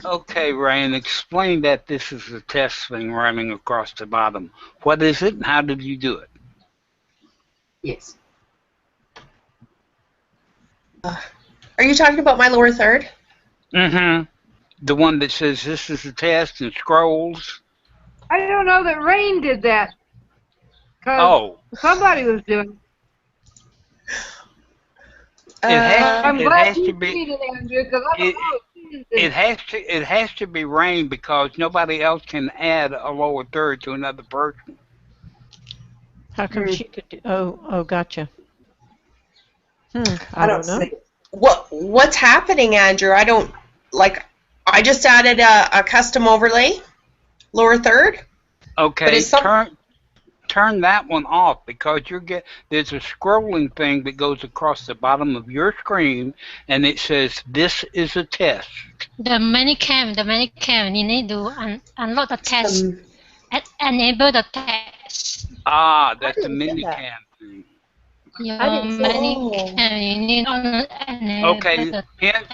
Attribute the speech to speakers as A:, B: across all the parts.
A: Okay, Ryan, explain that this is a test thing running across the bottom. What is it and how did you do it?
B: Yes.
C: Are you talking about my lower third?
A: Mm-hmm. The one that says this is a test and scrolls.
D: I don't know that Rain did that. Because
A: Oh,
D: somebody was doing it. I'm
A: it
D: glad
A: has to
D: you
A: be
D: seen it, Andrew, because I don't
A: it
D: know if Susan did
A: it has to be Rain because nobody else can add a lower third to another person.
E: How come she could do? Oh, gotcha.
B: I
E: I
B: don't
E: don't know.
B: see it.
C: What's happening, Andrew? I don't like. I just added a custom overlay, lower third. But
A: Okay,
C: it's some.
A: turn that one off because there's a scrolling thing that goes across the bottom of your screen and it says this is a test.
F: The Mannycam, you need to unlock the test,
B: Um,
F: enable the test.
A: Ah,
E: I
A: that's the
E: didn't get that.
A: Minicam thing.
F: Your
E: I didn't see it.
C: Oh.
F: Mannycam, you need to enable
A: Okay,
F: the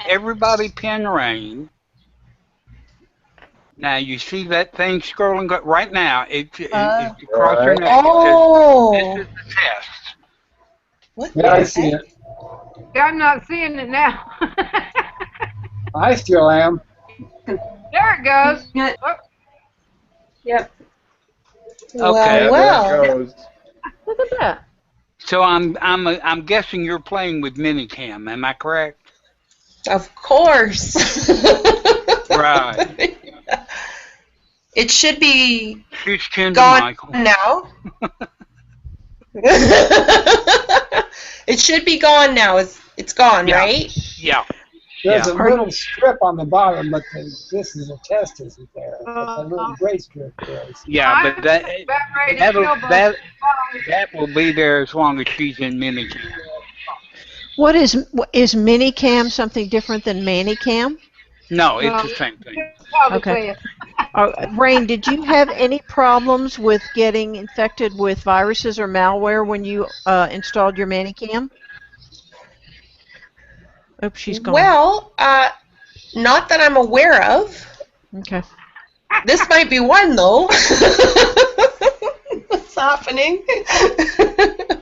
A: everybody pin Rain. Now you see that thing scrolling right now. It's across your
G: Right.
A: neck. It says
C: Oh.
A: this is the test.
C: What
G: Yeah, I
C: the
G: see
C: heck?
G: it.
D: I'm not seeing it now.
G: I still am.
D: There it goes.
B: Yeah.
D: Oh,
B: Yep.
A: Okay,
G: Yeah, there it goes.
E: Look at that.
A: so I'm guessing you're playing with Minicam. Am I correct?
C: Of course.
A: Right.
C: It should be
A: She's kin to
C: gone
A: Michael.
C: now. It should be gone now. It's gone,
A: Yeah.
C: right?
A: Yeah.
G: There's
A: Yeah.
G: a little strip on the bottom, but this is a test isn't there. It's a little gray strip there.
A: Yeah, but
D: I'm about ready to
A: that'll,
D: kill both.
A: that will be there as long as she's in Minicam.
E: What is Minicam something different than Mannycam?
A: No, it's the same thing.
E: Okay. Rain, did you have any problems with getting infected with viruses or malware when you installed your Mannycam? Oops, she's gone.
C: Well, not that I'm aware of.
E: Okay.
C: This might be one though. What's happening?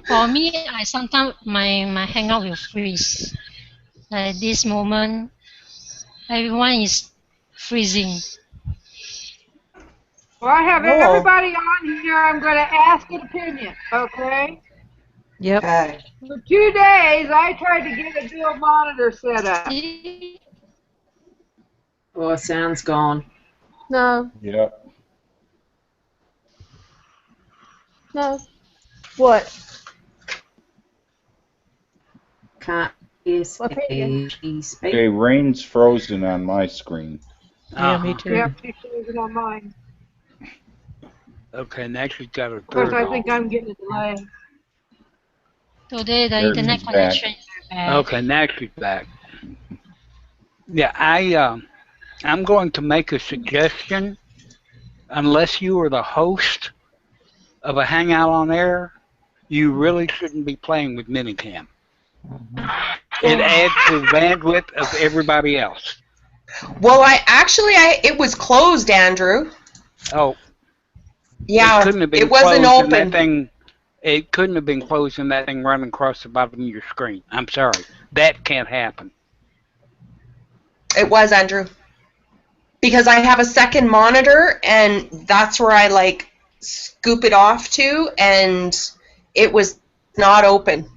F: For me, I sometimes my Hangout will freeze. At this moment, everyone is freezing.
D: Well, I have
C: Oh.
D: everybody on here. I'm going to ask an opinion, okay?
E: Yep.
B: Okay.
D: For 2 days, I tried to get a dual monitor set up.
B: Oh, sound's gone.
E: No.
G: Yep.
E: No. What?
B: Can't is
E: What
B: a
G: Okay,
B: speak.
G: Rain's frozen on my screen.
E: Yeah, me too.
D: Yep, she's freezing on mine.
A: Okay, now she's got her
D: Of course,
A: third
D: I think
A: on.
D: I'm getting a delay.
F: Today the
G: There
F: internet
G: she's back.
F: connection is bad.
A: Okay, now she's back. Yeah, I'm going to make a suggestion. Unless you are the host of a Hangout on air, you really shouldn't be playing with Minicam. It adds to the bandwidth of everybody else.
C: Well, it was closed, Andrew.
A: Oh,
C: Yeah,
A: it couldn't have been
C: it wasn't
A: closed and that
C: open.
A: thing. It couldn't have been closed and that thing running across the bottom of your screen. I'm sorry, that can't happen.
C: It was, Andrew. Because I have a second monitor, and that's where I like scoop it off to, and it was not open.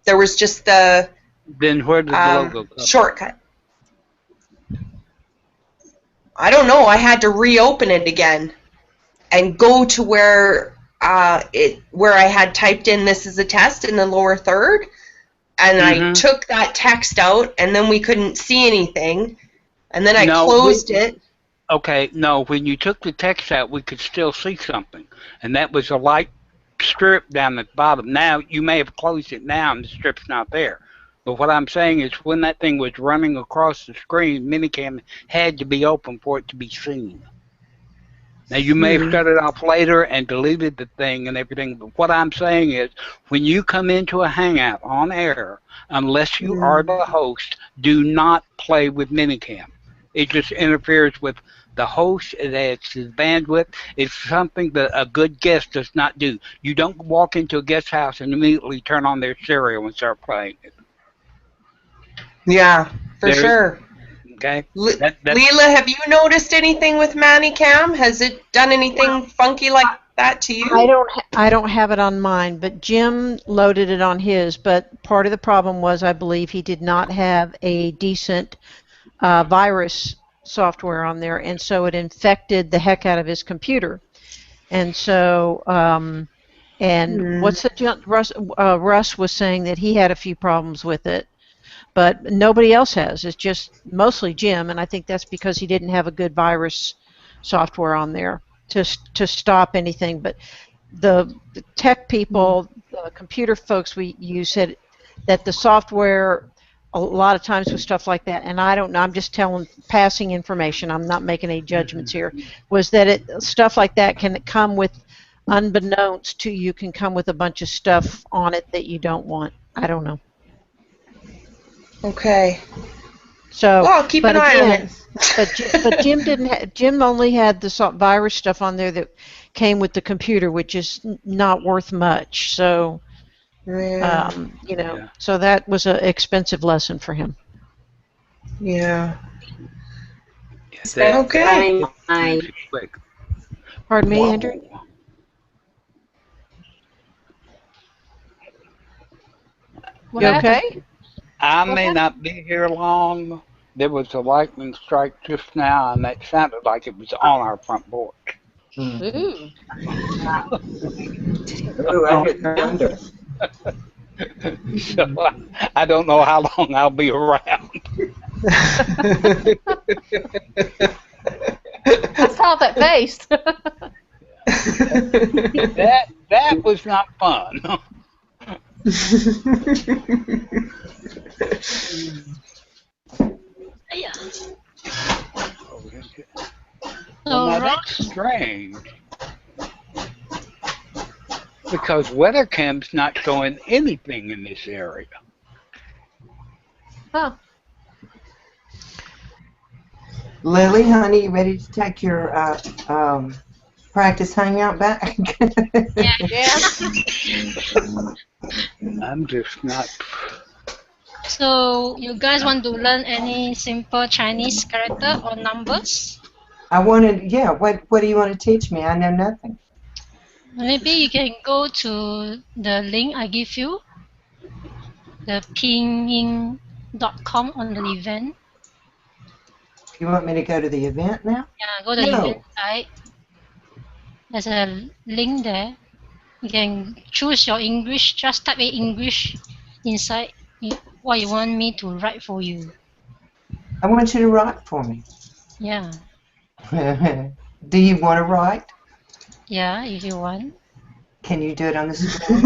C: There was just the
A: Then where did the logo come?
C: shortcut. I don't know. I had to reopen it again and go to where I had typed in "this is a test" in the lower third, and I took that text out, and then we couldn't see anything, and then I closed it.
A: Okay, no, when you took the text out, we could still see something, and that was a light strip down at the bottom. Now, you may have closed it now, and the strip's not there. But what I'm saying is when that thing was running across the screen, Minicam had to be open for it to be seen. Now, you may have shut it off later and deleted the thing and everything, but what I'm saying is when you come into a Hangout on air, unless you are the host, do not play with Minicam. It just interferes with the host. It adds to the bandwidth. It's something that a good guest does not do. You don't walk into a guest house and immediately turn on their stereo and start playing it.
C: Yeah, for sure.
A: Okay.
C: Leela, have you noticed anything with Mannycam? Has it done anything funky like that to you?
E: I don't have it on mine, but Jim loaded it on his. But part of the problem was, I believe, he did not have a decent virus software on there, and so it infected the heck out of his computer. And so, what's the Russ was saying that he had a few problems with it. But nobody else has. It's just mostly Jim, and I think that's because he didn't have a good virus software on there to stop anything. But the tech people, the computer folks we use said that the software, a lot of times with stuff like that, and I don't know, I'm just passing information, I'm not making any judgments here, was that stuff like that can come with, unbeknownst to you, can come with a bunch of stuff on it that you don't want. I don't know.
C: Okay.
E: So,
C: well, I'll keep an eye on it.
E: but Jim didn't. Jim only had the virus stuff on there that came with the computer, which is not worth much. So, so that was an expensive lesson for him.
C: Yeah.
B: Okay.
E: Pardon me, Andrew? You okay?
A: I may not be here long. There was a lightning strike just now, and that sounded like it was on our front porch.
B: Ooh.
H: Ooh, I hit thunder.
A: So I don't know how long I'll be around.
B: I saw that face.
A: that was not fun. Well, now that's strange. Because WeatherCam's not showing anything in this area.
B: Huh.
H: Lily, honey, you ready to take your practice hangout back?
B: Yeah.
A: I'm just not.
F: So, you guys want to learn any simple Chinese character or numbers?
H: I wanted, yeah, what do you want to teach me? I know nothing.
F: Maybe you can go to the link I give you, the pinyin.com on the event.
H: You want me to go to the event now?
F: Yeah, go to the event site. There's a link there. You can choose your English. Just type in English inside what you want me to write for you.
H: I want you to write for me.
F: Yeah.
H: Do you want to write?
F: Yeah, if you want.
H: Can you do it on the screen?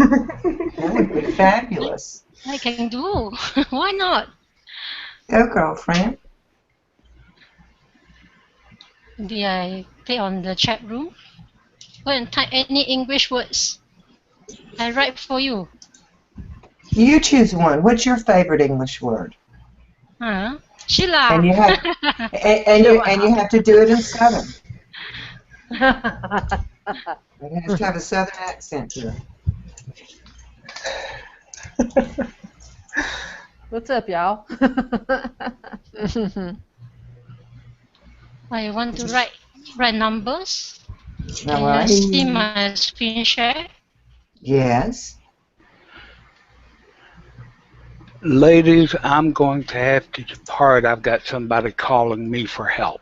H: That would be fabulous.
F: I can do. Why not?
H: Go, girlfriend.
F: Maybe I click on the chat room. Go and type any English words. I write for you.
H: You choose one. What's your favorite English word?
F: Sheila.
H: And you have and you have to do it in Southern. It has to have a Southern accent to it.
B: What's up, y'all?
F: I want to write numbers.
H: All right.
F: Can you see my screen share?
H: Yes.
A: Ladies, I'm going to have to depart. I've got somebody calling me for help.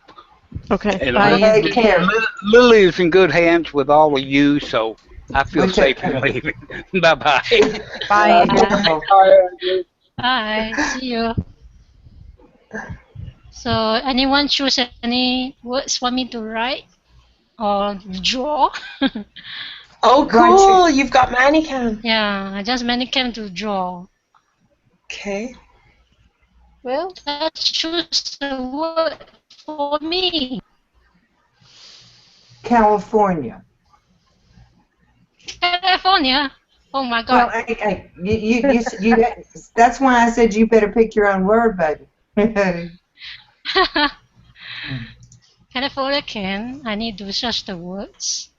E: Okay.
A: And
E: Bye.
H: Take care.
A: Lily is in good hands with all of you, so I feel safe in leaving. Bye-bye.
E: Bye.
F: Bye. See you. So, anyone choose any words for me to write or draw?
C: Oh, cool! You've got Mannycam.
F: Yeah, I just Mannycam to draw.
C: Okay.
B: Well,
F: Let's choose a word for me.
H: California?
F: California. Oh my
H: Well,
F: God.
H: that's why I said you better pick your own word, baby.
F: California can. I need to search the words.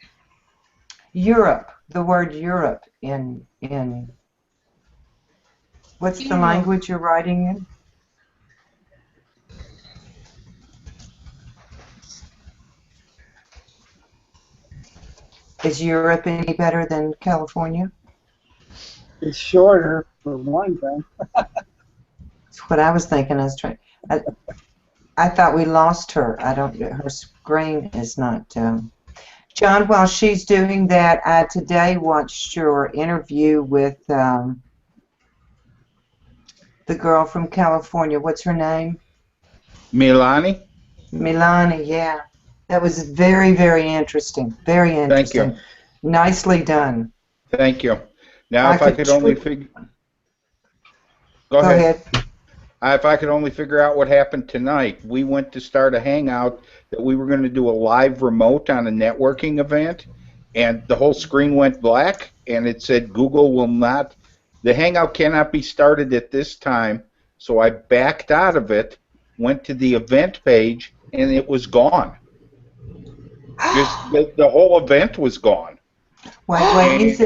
H: Europe, the word Europe in what's the
F: Europe.
H: language you're writing in? Is Europe any better than California?
G: It's shorter for one thing.
H: That's what I was thinking. I thought we lost her. I don't. Her screen is not. John, while she's doing that, I today watched your interview with the girl from California. What's her name?
I: Milani?
H: Milani, yeah. That was very, very interesting. Very interesting.
I: Thank you.
H: Nicely done.
I: Thank you. Now, if I could only figure... Go ahead. If I could only figure out what happened tonight. We went to start a Hangout that we were going to do a live remote on a networking event, and the whole screen went black, and it said Google will not... The Hangout cannot be started at this time, so I backed out of it, went to the event page, and it was gone. Just the whole event was gone.
H: Wait,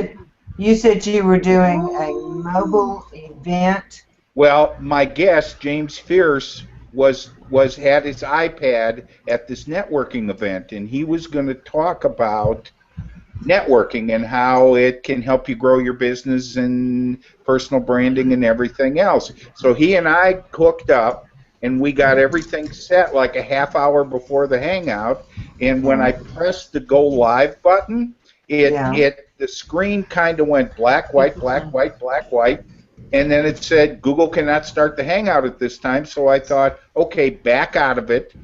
H: you said you were doing a mobile event?
I: Well, my guest, James Fierce, had his iPad at this networking event, and he was going to talk about networking and how it can help you grow your business and personal branding and everything else. So he and I hooked up, and we got everything set like a half hour before the Hangout, and when I pressed the go live button, the screen kind of went black, white, black, white, black, white, and then it said Google cannot start the Hangout at this time. So I thought, okay, back out of it.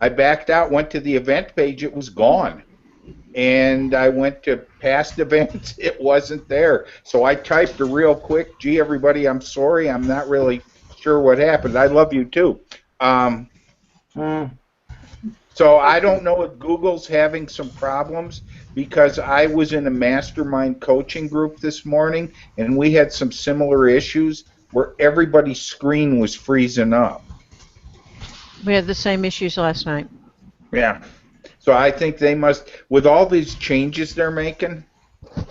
I: I backed out, went to the event page, it was gone. And I went to past events, it wasn't there. So I typed a real quick, gee, everybody, I'm sorry, I'm not really sure what happened. I love you too. So I don't know if Google's having some problems, because I was in a mastermind coaching group this morning, and we had some similar issues where everybody's screen was freezing up.
E: We had the same issues last night.
I: Yeah. So I think they must, with all these changes they're making,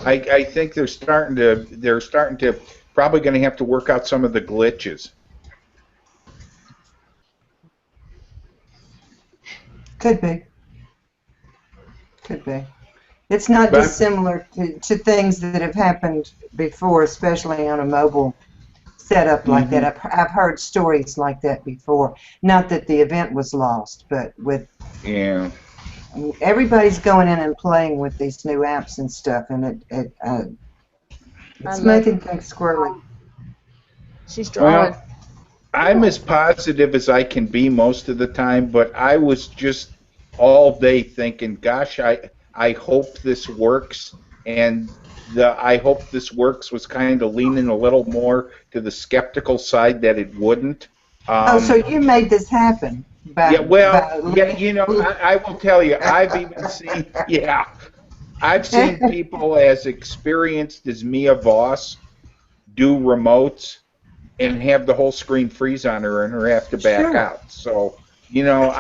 I: I think they're starting to probably going to have to work out some of the glitches.
H: Could be. Could be. It's not dissimilar to things that have happened before, especially on a mobile setup like that. I've heard stories like that before. Not that the event was lost, but with everybody's going in and playing with these new apps and stuff, and it's making things squirrely.
B: She's drawing.
I: Well, I'm as positive as I can be most of the time, but I was just all day thinking, gosh, I hope this works, and the I hope this works was kind of leaning a little more to the skeptical side that it wouldn't.
H: So you made this happen.
I: You know, I will tell you, I've even seen, I've seen people as experienced as Mia Voss do remotes and have the whole screen freeze on her and her have to back out. So, you know,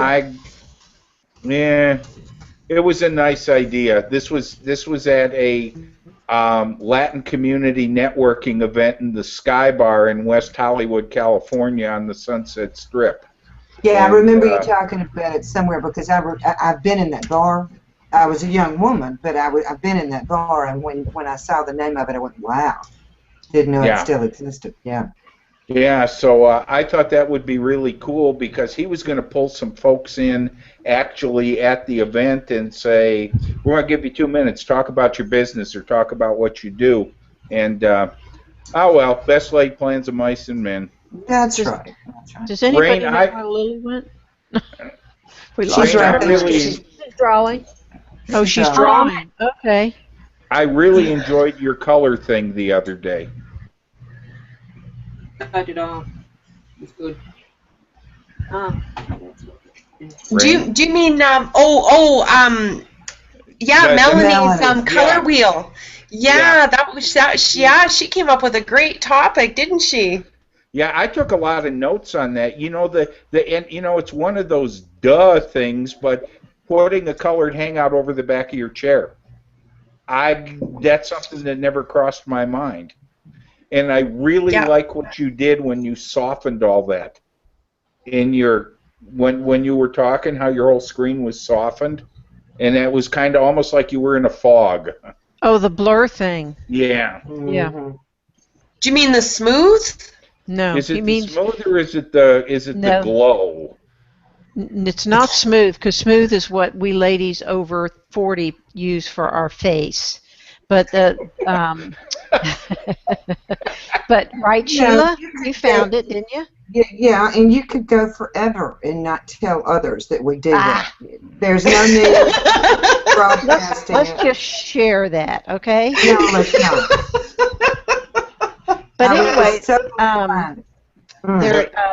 I: it was a nice idea. This was at a Latin community networking event in the Sky Bar in West Hollywood, California, on the Sunset Strip.
H: Yeah, I remember you talking about it somewhere, because I've been in that bar. I was a young woman, but I've been in that bar, and when I saw the name of it, I went, wow. Didn't know it still existed. Yeah.
I: Yeah, so I thought that would be really cool, because he was going to pull some folks in actually at the event and say, we're going to give you 2 minutes, talk about your business or talk about what you do. And, oh well, best laid plans of mice and men.
H: That's right.
E: Does anybody know where Lily went?
H: She's right there.
B: She's drawing.
E: Oh, she's drawing. Okay.
I: I really enjoyed your color thing the other day.
D: I did all. It's good.
C: Do you mean Yeah, Melanie's color
I: yeah.
C: wheel. Yeah, that was that. Yeah, she came up with a great topic, didn't she?
I: Yeah, I took a lot of notes on that. You know, and you know, it's one of those duh things, but putting a colored hangout over the back of your chair. That's something that never crossed my mind. And I really like what you did when you softened all that in your when you were talking, how your whole screen was softened, and that was kind of almost like you were in a fog.
E: Oh, the blur thing.
I: Yeah.
E: Yeah.
C: Do you mean the smooth?
E: No,
I: Is it
E: he
I: the
E: means
I: smooth or is it the
E: No.
I: glow?
E: It's not smooth, because smooth is what we ladies over 40 use for our face. But the but right, Sheila, you found it, didn't you?
H: Yeah, and you could go forever and not tell others that we do that. There's no need for broadcasting.
E: Let's just share that, okay?
H: No, let's not.
E: But
H: I
E: anyway,
H: was so fine.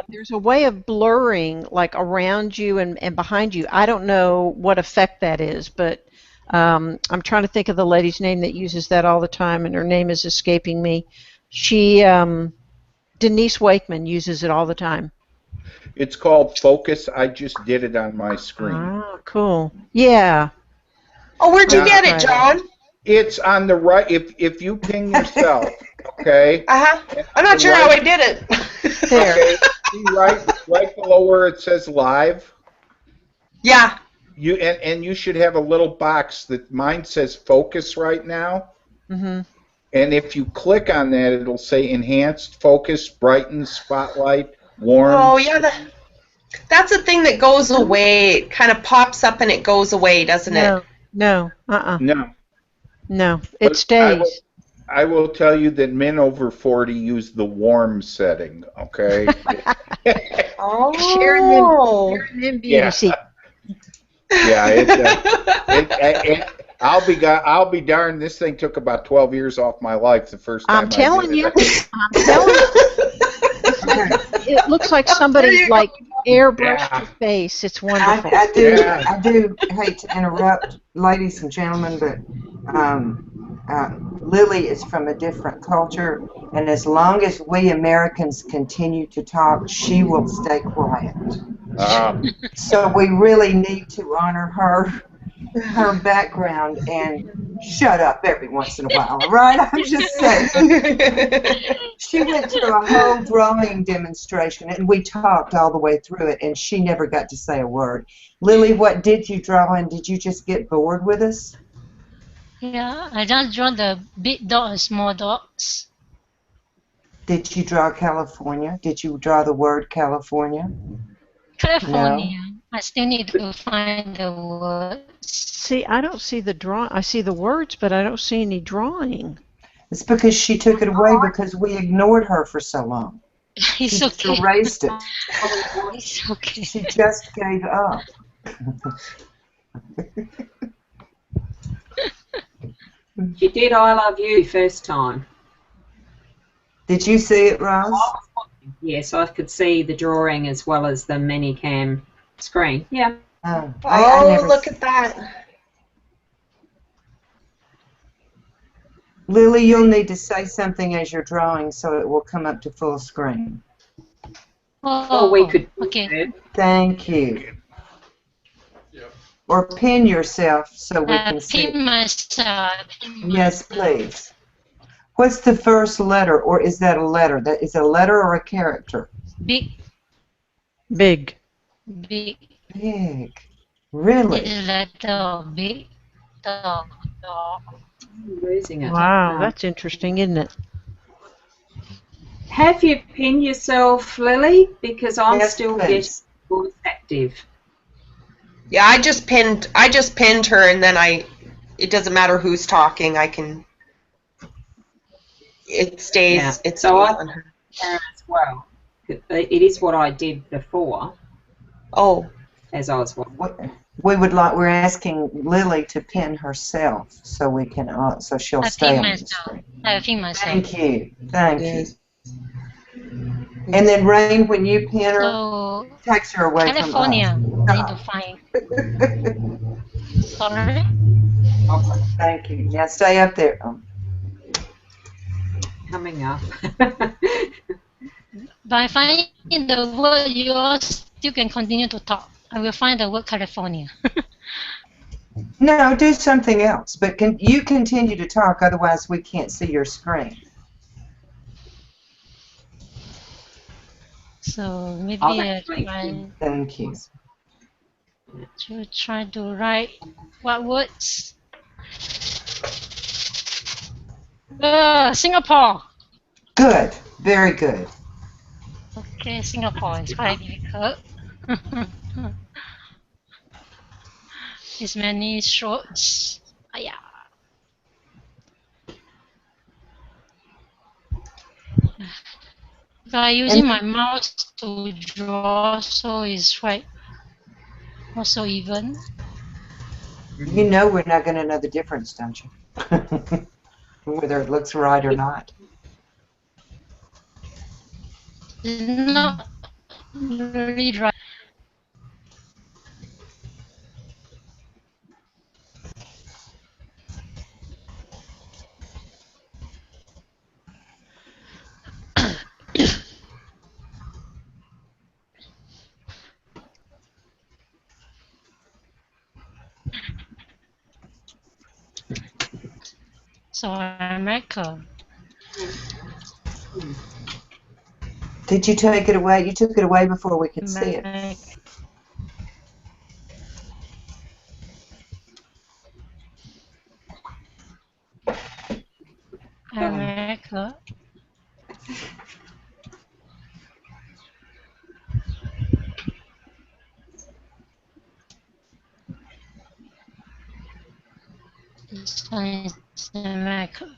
E: there's a way of blurring, like around you and behind you. I don't know what effect that is, but I'm trying to think of the lady's name that uses that all the time, and her name is escaping me. She, Denise Wakeman, uses it all the time.
I: It's called Focus. I just did it on my screen.
E: Oh, cool. Yeah.
C: Oh, where'd you get it, John?
I: It's on the right. If you ping yourself, okay.
C: I'm not sure how I did it.
E: There.
I: Okay. See right below where it says live.
C: Yeah.
I: And you should have a little box that mine says focus right now.
E: Mm-hmm.
I: And if you click on that, it'll say enhanced focus, brighten, spotlight, warm.
C: Oh yeah, that's a thing that goes away. It kind of pops up and it goes away, doesn't it?
E: No. No, it
I: But
E: stays.
I: I will tell you that men over 40 use the warm setting. Okay.
E: Sharing them beauty secrets.
I: Yeah, I'll be darned. This thing took about 12 years off my life the first time.
E: I'm telling you. It looks like somebody like airbrushed your face. It's wonderful.
H: I do hate to interrupt, ladies and gentlemen, but Lily is from a different culture, and as long as we Americans continue to talk, she will stay quiet. So we really need to honor her background and shut up every once in a while, right? I'm just saying. She went to a whole drawing demonstration, and we talked all the way through it, and she never got to say a word. Lily, what did you draw, and did you just get bored with us?
F: Yeah, I just draw the big dot and small dots.
H: Did you draw California? Did you draw the word California?
F: California.
H: No.
F: I still need to find the words.
E: See, I don't see the draw. I see the words, but I don't see any drawing.
H: It's because she took it away because we ignored her for so long.
F: It's
H: She
F: okay.
H: erased it.
F: It's okay.
H: She just gave up.
J: You did I Love You first time.
H: Did you see it, Roz?
J: Yes, I could see the drawing as well as the Mannycam screen. Yeah.
H: Oh,
C: Look at that.
H: Lily, you'll need to say something as you're drawing so it will come up to full screen.
F: Oh,
J: we could.
F: Okay.
H: Thank you. Or pin yourself so we can see.
F: Pin myself.
H: Yes, please. What's the first letter, or is that a letter? That is a letter or a character?
F: Big.
E: Big.
F: Big.
H: Big. Really?
F: It's letter big. Dog.
J: I'm losing it.
E: Wow, that's interesting, isn't it?
J: Have you pinned yourself, Lily? Because I'm
H: Yes,
J: still
H: please.
J: getting voice active.
C: Yeah, I just pinned her, and then it doesn't matter who's talking. It stays.
J: Yeah.
C: It's
J: So I
C: on her.
J: as well. It is what I did before.
C: Oh.
J: As I was.
H: We're asking Lily to pin herself so we can so she'll stay on the screen.
F: I pin myself.
H: Thank you. Thank you. And then Rain, when you pin her,
F: So,
H: takes her away
F: California.
H: from us.
F: I need to find. Sorry.
J: Okay.
H: Thank you. Yeah, stay up there.
J: Coming up.
F: By finding the word, you all still can continue to talk. I will find the word California.
H: No, do something else. But you continue to talk, otherwise we can't see your screen.
F: So maybe
J: Oh, that's right.
H: Thank you.
F: try to write what words. Singapore.
H: Good. Very good.
F: Okay, Singapore is quite difficult. It's many strokes. Yeah. By using my mouse to draw, so it's quite not so even.
H: You know we're not going to know the difference, don't you? Whether it looks right or not.
F: It's not really dry. So America.
H: Did you take it away? You took it away before we could see it.
F: America. This one is America.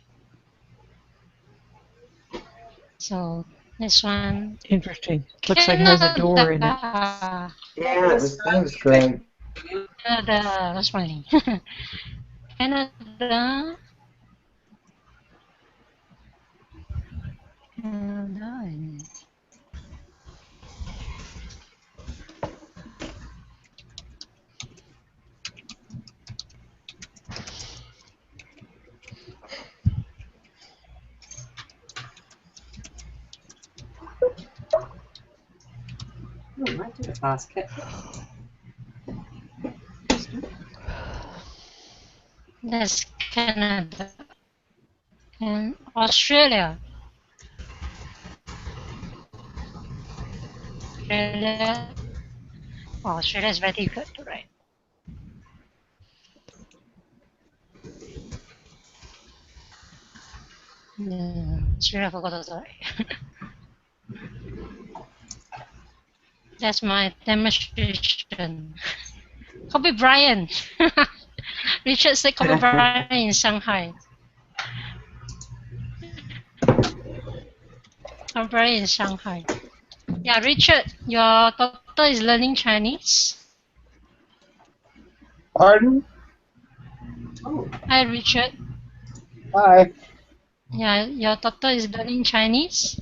F: So this one.
E: Interesting. Looks like it has a door in it.
H: Yeah, that was great.
F: Canada, that's funny. Canada. Canada.
J: Oh, I did a basket.
F: That's Canada. And Australia. Australia. Oh, Australia is very difficult to write. Australia, I forgot to write. That's my demonstration. Kobe Bryant. Richard said Kobe Bryant in Shanghai. Kobe Bryant in Shanghai. Yeah, Richard, your daughter is learning Chinese.
G: Pardon?
F: Hi, Richard.
G: Hi.
F: Yeah, your daughter is learning Chinese.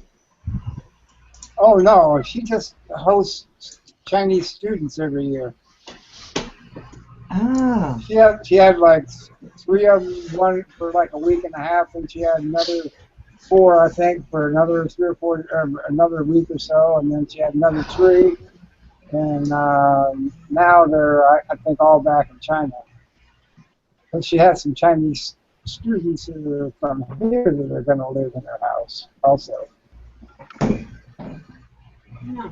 G: Oh no, she just hosts Chinese students every year.
H: Oh.
G: She had like 3 of them, one for like a week and a half, and she had another 4, I think, for another 3 or 4, another week or so, and then she had another 3, and now they're, I think, all back in China. But she has some Chinese students who are from here that are going to live in her house also.
J: Yeah.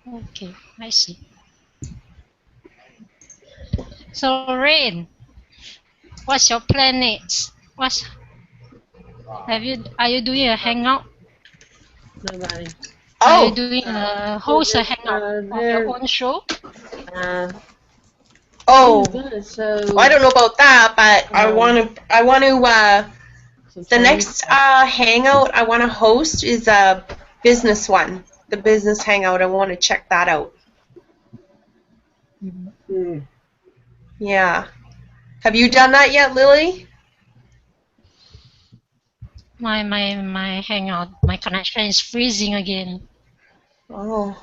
F: Okay, I see. So, Rain, what's your plan next? Are you doing a hangout?
B: Nobody.
F: Are you doing host a hangout of your own show?
C: Oh,
B: So
C: I don't know about that, but I want to. The next hangout I want to host is a business one. The business hangout. I want to check that out. Yeah. Have you done that yet, Lily?
F: My hangout, my connection is freezing again.
C: Oh.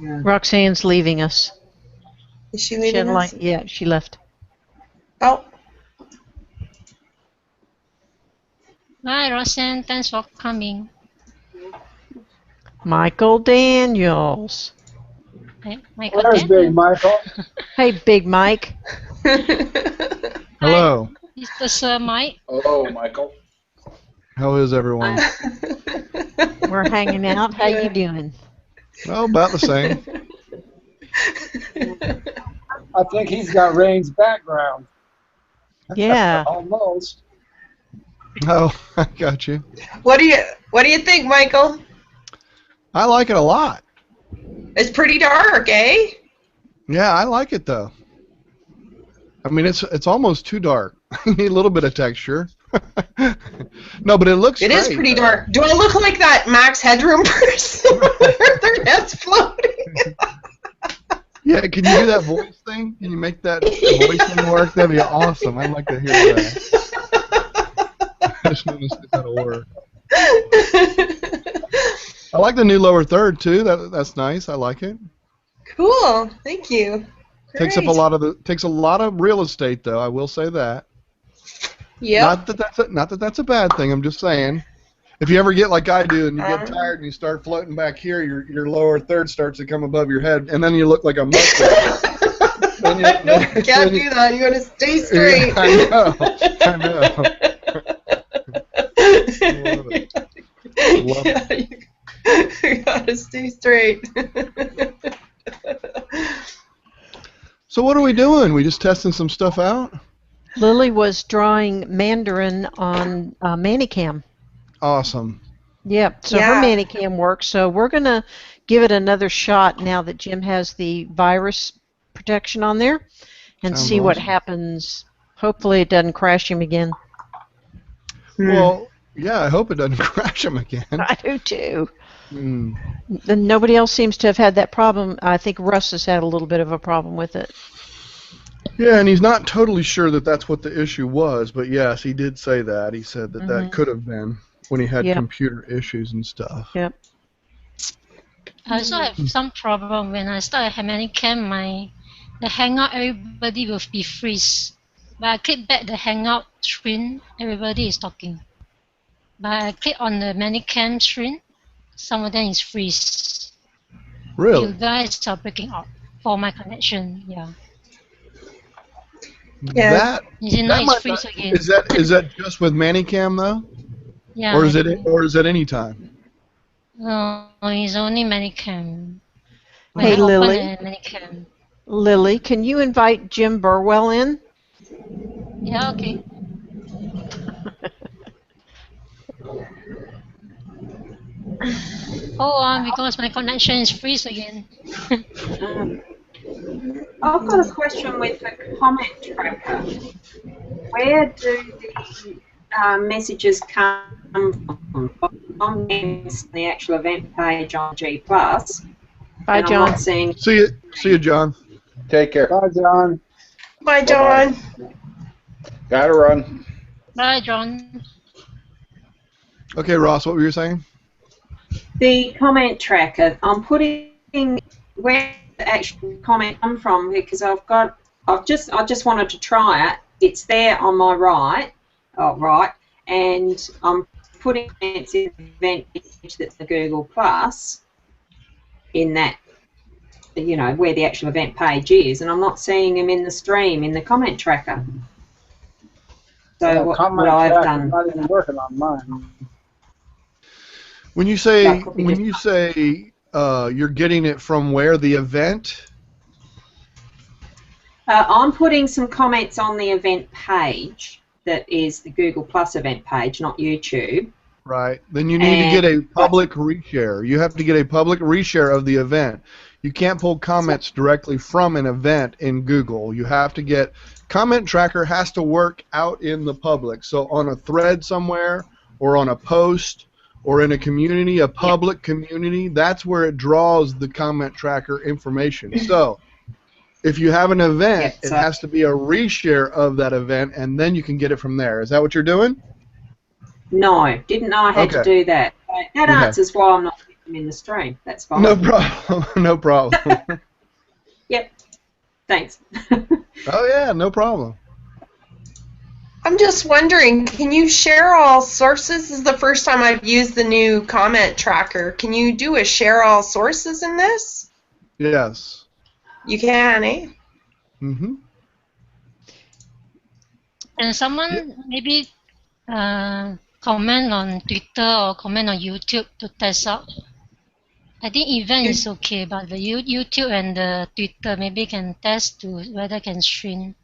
E: Roxanne's leaving us.
C: Is she
E: She
C: leaving
E: had
C: us?
E: yeah, she left.
C: Oh,
F: Bye, Roxanne. Thanks for coming.
E: Michael Daniels.
F: Michael
G: Where's Big
F: Daniel.
G: Michael?
E: Hey, Big Mike.
K: Hello.
F: Is the Sir Mike?
I: Hello, Michael.
K: How is everyone?
E: We're hanging out. How you doing?
K: Well, about the same.
G: I think he's got Rain's background.
E: Yeah.
G: Almost.
K: Oh, I got you.
C: What do you think, Michael?
K: I like it a lot.
C: It's pretty dark, eh?
K: Yeah, I like it though. I mean, it's almost too dark. You need a little bit of texture. No, but it looks.
C: It is
K: great,
C: pretty
K: though.
C: dark. Do I look like that Max Headroom person with their heads floating?
K: Yeah, can you do that voice thing? Can you make that voice thing work? That'd be awesome. I'd like to hear that. I just noticed if that'll work. I like the new lower third too. That's nice. I like it.
C: Cool. Thank you.
K: Takes up a lot of real estate though. I will say that.
C: Yep.
K: Not that that's a bad thing. I'm just saying. If you ever get like I do and you get tired and you start floating back here, your lower third starts to come above your head, and then you look like a mustache.
C: No, you can't do that. You gotta stay straight.
K: I know. Love it.
C: You gotta stay straight.
K: So what are we doing? We just testing some stuff out?
E: Lily was drawing Mandarin on Mannycam.
K: Awesome.
E: Yep. So her Mannycam works. So we're gonna give it another shot now that Jim has the virus protection on there, and
K: Sounds
E: see what
K: awesome.
E: happens. Hopefully, it doesn't crash him again.
K: Well, yeah, I hope it doesn't crash him again.
E: I do too.
K: Mm.
E: Then nobody else seems to have had that problem. I think Russ has had a little bit of a problem with it.
K: Yeah, and he's not totally sure that that's what the issue was, but yes, he did say that. He said that that could have been when he had computer issues and stuff.
E: Yep.
F: I also have some problem when I start a Mannycam. The Hangout, everybody will be freeze. But I click back the Hangout screen, everybody is talking. But I click on the Mannycam screen, some of them is freeze.
K: Really?
F: You guys are breaking up for my connection. Yeah.
K: That,
F: Is it
K: that
F: not?
K: might
F: It's freeze
K: not-
F: again.
K: is that just with Mannycam though?
F: Yeah.
K: Or is it any time?
F: No, it's only Mannycam. When
E: Hey,
F: I open
E: Lily.
F: a Mannycam.
E: Lily, can you invite Jim Burwell in?
F: Yeah, okay. Hold on, because my connection is freeze again.
J: I've got a question with the comment tracker. Where do the messages come from? On the actual event page on G+.
E: Bye,
J: and
E: John.
J: I'm not seeing.
K: See you, John.
I: Take care.
G: Bye, John.
C: Bye, John.
I: Gotta run.
F: Bye, John.
K: Okay, Ross, what were you saying?
J: The comment tracker, I'm putting where the actual comment come from because I just wanted to try it. It's there on my right, and I'm putting comments in the event page that's the Google Plus in that, you know, where the actual event page is, and I'm not seeing them in the stream in the comment tracker. So what I've
G: track
J: done.
G: is not even working on mine.
K: When you say you're getting it from where, the event?
J: I'm putting some comments on the event page that is the Google Plus event page, not YouTube.
K: Right. Then you need to get a public reshare. You have to get a public reshare of the event. You can't pull comments directly from an event in Google. You have to get comment tracker has to work out in the public. So on a thread somewhere or on a post or in a community, a public community, that's where it draws the comment tracker information. So if you have an event, it has to be a reshare of that event, and then you can get it from there. Is that what you're doing?
J: No, didn't know I had to do that. That answers why I'm not putting them in the stream. That's fine.
K: No problem. No problem.
J: Yep. Thanks.
K: Oh yeah, no problem.
C: I'm just wondering, can you share all sources? This is the first time I've used the new comment tracker. Can you do a share all sources in this?
K: Yes.
C: You can, eh?
K: Mm-hmm.
F: And someone maybe comment on Twitter or comment on YouTube to test out. I think event is okay, but the YouTube and the Twitter maybe can test to whether can stream.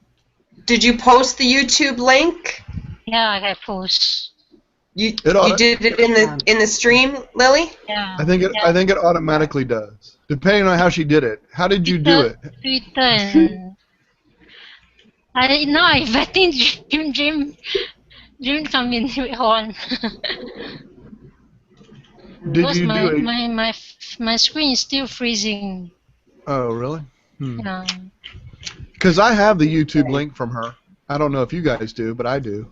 C: Did you post the YouTube link?
F: Yeah, I can post.
C: You did it in the stream, Lily?
F: Yeah.
K: I think it automatically does, depending on how she did it. How did you do it?
F: Twitter and I think Jim come in on.
K: Did you do it?
F: My screen is still freezing.
K: Oh, really?
F: Yeah.
K: Because I have the YouTube link from her. I don't know if you guys do, but I do.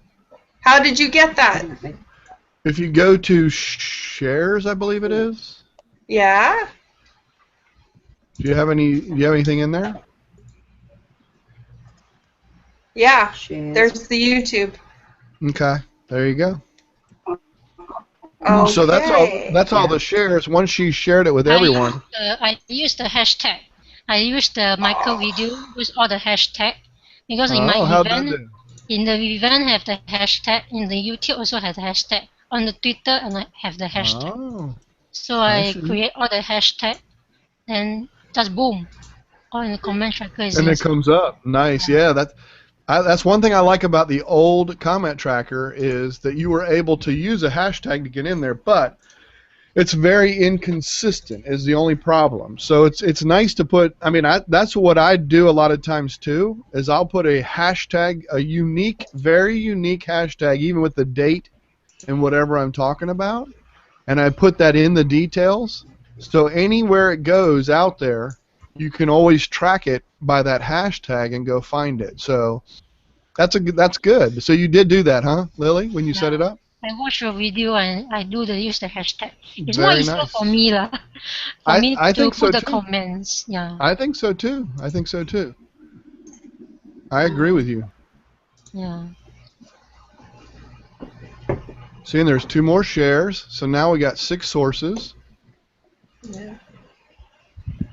C: How did you get that?
K: If you go to shares, I believe it is.
C: Yeah.
K: Do you have anything in there?
C: Yeah. There's the YouTube.
K: Okay. There you go.
C: Okay.
K: So that's all the shares. Once she shared it with everyone.
F: I used the hashtag. I used the micro video with all the hashtag because in my event, in the event have the hashtag, in the YouTube also have the hashtag, on the Twitter and I have the hashtag.
K: Oh,
F: so I create all the hashtag, and just boom, all in the comment tracker is
K: and it comes up. Nice, yeah. That's one thing I like about the old comment tracker is that you were able to use a hashtag to get in there, but it's very inconsistent is the only problem. So it's nice to put, I mean, that's what I do a lot of times too, is I'll put a hashtag, a unique, very unique hashtag, even with the date and whatever I'm talking about, and I put that in the details. So anywhere it goes out there, you can always track it by that hashtag and go find it. So that's good. So you did do that, huh, Lily, when you set it up?
F: I watch your video and I use the hashtag. It's
K: Very
F: more easier
K: nice.
F: for me for me
K: I
F: to
K: think so
F: put the
K: too.
F: comments. Yeah.
K: I think so too. I agree with you.
F: Yeah.
K: See, and there's 2 more shares, so now we got 6 sources.
C: Yeah.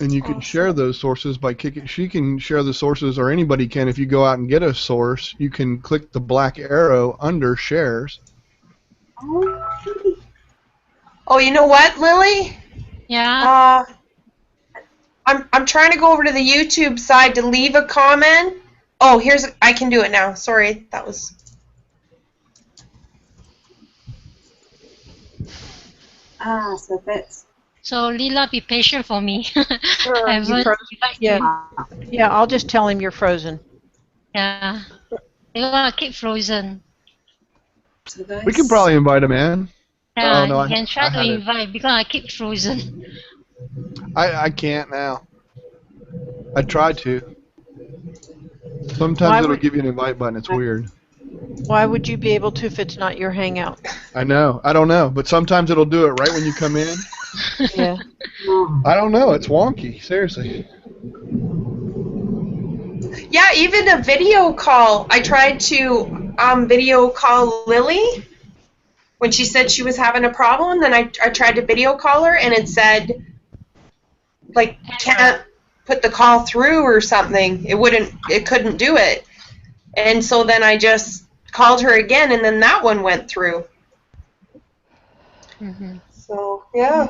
K: And you can share those sources by kicking. She can share the sources, or anybody can. If you go out and get a source, you can click the black arrow under shares.
C: Oh, you know what, Lily?
F: Yeah.
C: I'm trying to go over to the YouTube side to leave a comment. Oh, I can do it now. Sorry, that was.
J: So that's.
F: So Lila, be patient for me.
E: Sure,
F: I haven't
E: yeah, I'll just tell him you're frozen.
F: Yeah. They're gonna keep frozen.
K: We can probably invite him in.
F: Yeah,
K: Oh, no,
F: you can try to
K: had it.
F: invite because I keep frozen.
K: I can't now. I tried to. Sometimes it'll give you an invite button. It's weird.
E: Why would you be able to if it's not your Hangout?
K: I know. I don't know. But sometimes it'll do it right when you come in.
E: Yeah.
K: I don't know. It's wonky. Seriously.
C: Yeah, even a video call. I tried to video call Lily when she said she was having a problem. Then I tried to video call her, and it said, like, can't put the call through or something. It couldn't do it. And so then I just called her again, and then that one went through.
F: Mm-hmm.
C: So, yeah.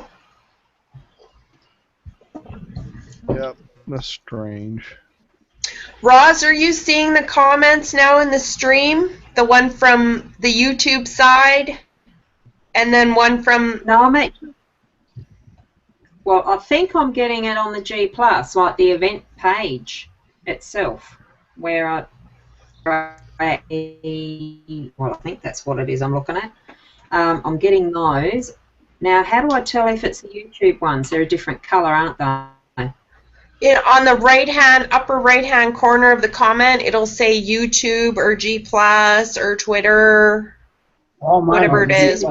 K: Yep. That's strange.
C: Roz, are you seeing the comments now in the stream? The one from the YouTube side, and then one from...
J: No, well, I think I'm getting it on the G+, like the event page itself, where well, I think that's what it is I'm looking at. I'm getting those. Now, how do I tell if it's the YouTube ones? They're a different color, aren't they?
C: On the upper right-hand corner of the comment, it'll say YouTube or G+, or Twitter, whatever it is.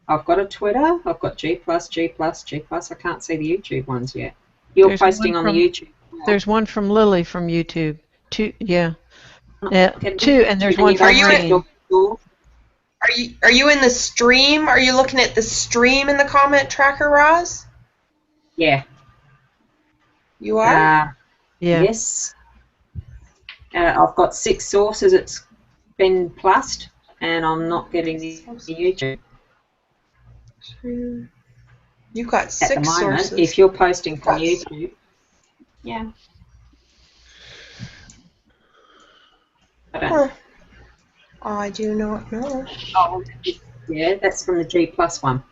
J: I've got a Twitter, I've got G+, G+, G+. I can't see the YouTube ones yet. You're posting on the YouTube.
E: There's one from Lily from YouTube. Two, yeah.
J: Can
E: Two, and there's one from
C: Are you in-
E: Rain.
C: Are you in the stream? Are you looking at the stream in the comment tracker, Roz?
J: Yeah.
C: You are?
E: Yeah.
J: Yes. I've got 6 sources. It's been plussed, and I'm not getting the YouTube
C: You've got
J: at
C: 6
J: the moment.
C: sources.
J: If you're posting from YouTube, yeah. I don't.
C: Huh. I do not know.
J: Oh, yeah, that's from the G Plus one.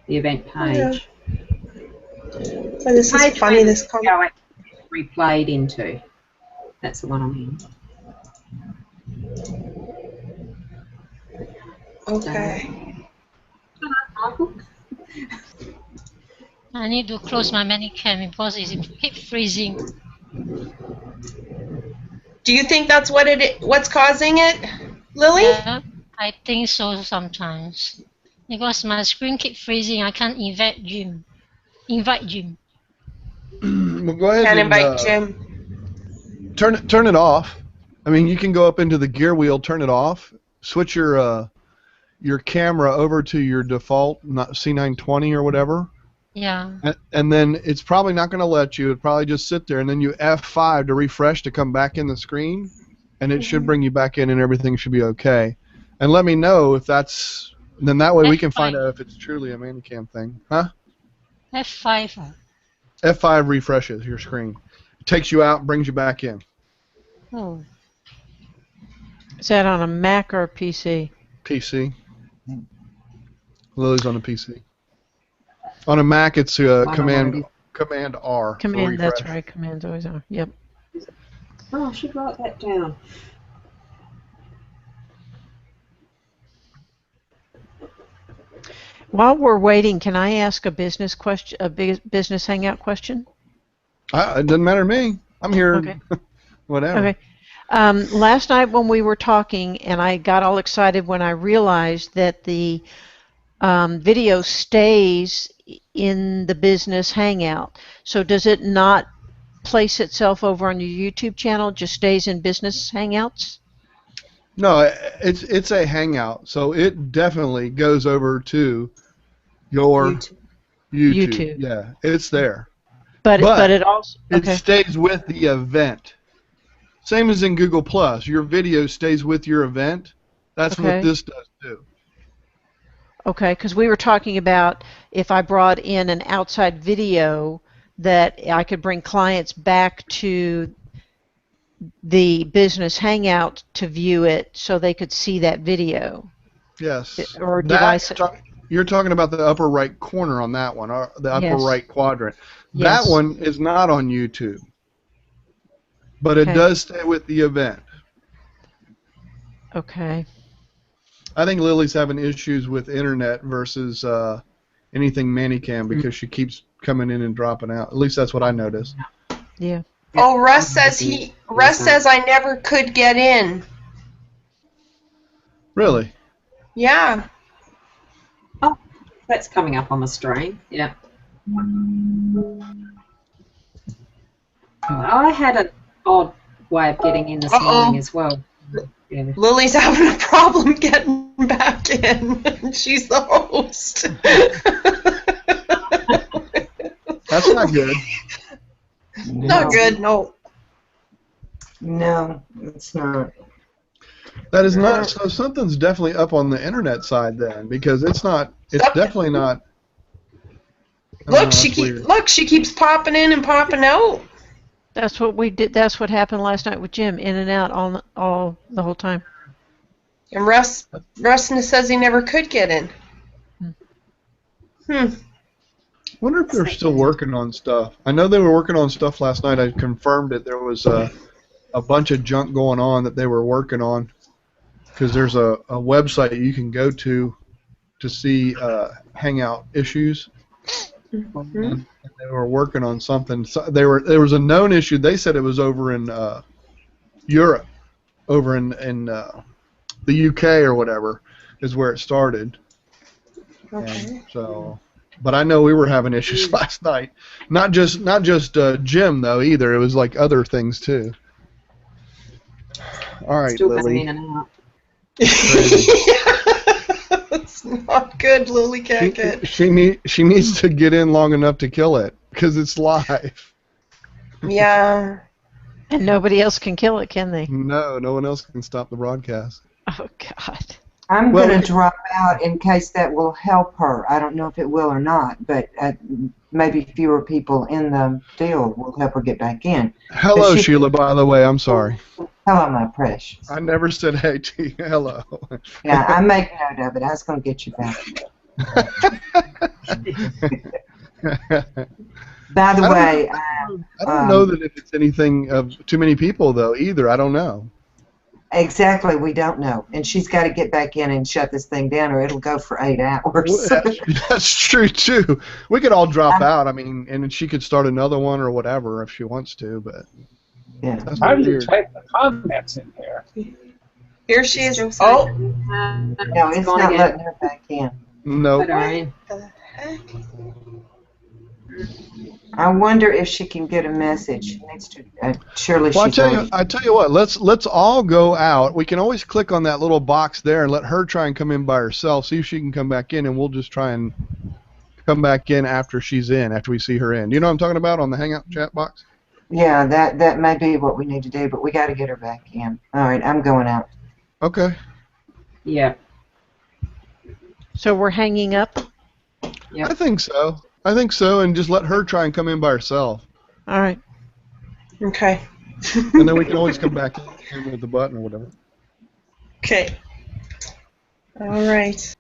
J: The event page.
C: So this is funny. This comment.
J: How it replayed into. That's the one I'm in.
C: Okay.
F: I need to close my Mannycam because it keeps freezing.
C: Do you think that's what's causing it, Lily?
F: Yeah, I think so sometimes. Because my screen keeps freezing, I can't invite Jim.
K: Well, go ahead
C: Can't
K: and
C: invite Jim.
K: turn it off. I mean, you can go up into the gear wheel, turn it off, switch your camera over to your default C920 or whatever.
F: Yeah.
K: And then it's probably not going to let you. It'll probably just sit there, and then you F5 to refresh to come back in the screen, and it should bring you back in, and everything should be okay. And let me know if that's. Then that way we can find out if it's truly a Mannycam thing, huh?
F: F5.
K: F5 refreshes your screen. It takes you out and brings you back in.
F: Oh.
E: Is that on a Mac or a PC?
K: PC. Lily's on the PC. On a Mac, it's Command R.
E: Command, that's right. Command's always on. Yep.
J: Oh, I should write that down.
E: While we're waiting, can I ask a business question, a big business hangout question?
K: It doesn't matter to me. I'm here.
E: Okay.
K: Whatever.
E: Okay. Last night when we were talking, and I got all excited when I realized that the video stays in the business hangout. So does it not place itself over on your YouTube channel? Just stays in business hangouts?
K: No, it's a hangout, so it definitely goes over to your YouTube. Yeah, it's there.
E: But it also
K: it stays with the event. Same as in Google Plus, your video stays with your event. That's what this does too.
E: Okay, because we were talking about if I brought in an outside video that I could bring clients back to the business hangout to view it so they could see that video.
K: Yes.
E: Or did I
K: you're talking about the upper right corner on that one, or the upper right quadrant.
E: Yes.
K: That one is not on YouTube, but it does stay with the event.
E: Okay.
K: I think Lily's having issues with internet versus anything Mannycam because she keeps coming in and dropping out. At least that's what I noticed.
E: Yeah.
C: Oh, Russ says I never could get in.
K: Really?
C: Yeah.
J: Oh, that's coming up on the screen. Yeah. I had an odd way of getting in this morning as well. Yeah.
C: Lily's having a problem getting back in. She's the host.
K: That's not good.
C: Not good, no.
H: No, it's not.
K: That is not. So something's definitely up on the internet side then, because it's not. It's definitely not.
C: Look, she keeps popping in and popping out.
E: That's what we did. That's what happened last night with Jim, in and out all the whole time.
C: And Russ says he never could get in.
K: Wonder if they're still working on stuff. I know they were working on stuff last night. I confirmed it. There was a bunch of junk going on that they were working on, because there's a website you can go to see Hangout issues. And they were working on something. So there was a known issue. They said it was over in Europe, over in the UK or whatever, is where it started.
C: Okay.
K: And so But I know we were having issues last night. Not just Jim though either. It was like other things too. All right,
J: Still going
K: Lily.
J: in and out.
C: It's not good. Lily can't get.
K: She needs to get in long enough to kill it because it's live.
C: Yeah.
E: And nobody else can kill it, can they?
K: No one else can stop the broadcast.
E: Oh, God.
H: I'm
K: Well,
H: going to drop out in case that will help her. I don't know if it will or not, but maybe fewer people in the deal will help her get back in.
K: Hello, Sheila, by the way. I'm sorry.
H: Hello, my precious.
K: I never said hey to you. Hello.
H: Yeah, I make note of it. I was going to get you back. By the way,
K: I don't know that if it's anything of too many people, though, either. I don't know.
H: Exactly, we don't know. And she's got to get back in and shut this thing down or it'll go for 8 hours.
K: That's true, too. We could all drop out, I mean, and she could start another one or whatever if she wants to, but
H: yeah.
K: that's
G: How do you
K: weird.
G: type the comments in here?
C: Here she is.
J: Still
C: Oh.
J: saying,
H: No, it's
J: gone
H: not
J: again.
H: letting her back in.
K: No.
J: What are you?
C: The heck?
H: I wonder if she can get a message. She needs to. Surely
K: Well,
H: she's.
K: I tell you what. Let's all go out. We can always click on that little box there and let her try and come in by herself. See if she can come back in, and we'll just try and come back in after she's in, after we see her in. You know what I'm talking about on the Hangout chat box?
H: Yeah, that may be what we need to do, but we got to get her back in. All right, I'm going out.
K: Okay.
J: Yeah.
E: So we're hanging up?
J: Yep.
K: I think so. And just let her try and come in by herself.
E: All right.
C: Okay.
K: And then we can always come back in with the button or whatever.
C: Okay. All right.